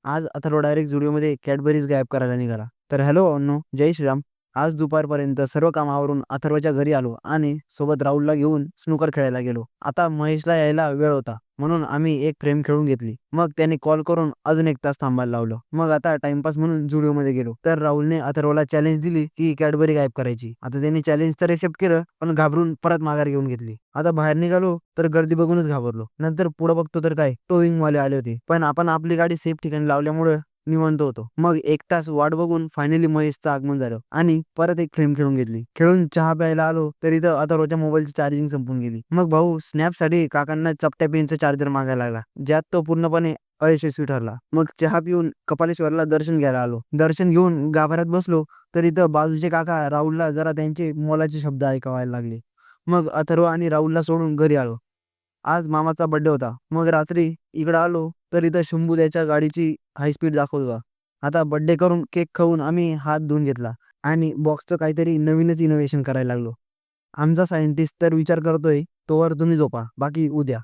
आज Atharva direct झुडिओमध्ये Cadbury's गायब करायला निघाला. तर हॅलो अण्णू, जय श्रीराम. आज दुपारपर्यंत सर्व कामावरून अथर्वच्या घरी आलो आणि सोबत राहुलला घेऊन स्नूकर खेळायला गेलो. आता महेशला यायला वेळ होता म्हणून आम्ही एक फ्रेम खेळून घेतली. मग त्याने कॉल करून अजून 1 तास थांबायला लावलं. मग आता टाइमपास म्हणून झुडिओमध्ये गेलो. तर राहुलने अथर्वला चॅलेंज दिली की कॅडबरी गायब करायची. आता त्यांनी चॅलेंज तर एक्सेप्ट केलं, पण घाबरून परत माघार घेऊन घेतली. आता बाहेर निघालो तर गर्दी बघूनच घाबरलो. नंतर पुढे बघतो तर काय, टोविंग वाले आले होते. पण आपण आपली गाडी सेफ ठिकाणी लावल्यामुळे निवांत होतो. मग 1 तास वाट बघून फायनली महेशचं आगमन झालं आणि परत एक फ्रेम खेळून घेतली. खेळून चहा प्यायला आलो तर इथं अथर्वच्या मोबाईलची चार्जिंग संपून गेली. मग भाऊ स्नॅपसाठी काकांना चपट्या पेनचं चार्जर मागायला लागला, ज्यात तो पूर्णपणे अयशस्वी ठरला. मग चहा पिऊन कपालेश्वरला दर्शन घ्यायला आलो. दर्शन घेऊन गाभाऱ्यात बसलो तर इथं बाजूचे काका राहुलला जरा त्यांचे मोलाचे शब्द ऐकावायला लागले. मग अथर्व आणि राहुलला सोडून घरी आलो. आज मामाचा बर्थडे होता. मग रात्री इकडं आलो तर इथं शंभू त्याच्या गाडीची हाय स्पीड दाखवत होता. आता बर्थडे करून केक खाऊन आम्ही हात धुवून घेतला आणि बॉक्सचं काहीतरी नवीनच इनोव्हेशन करायला लागलो. आमचा सायंटिस्ट तर विचार करतोय, तोवर तुम्ही झोपा, बाकी उद्या.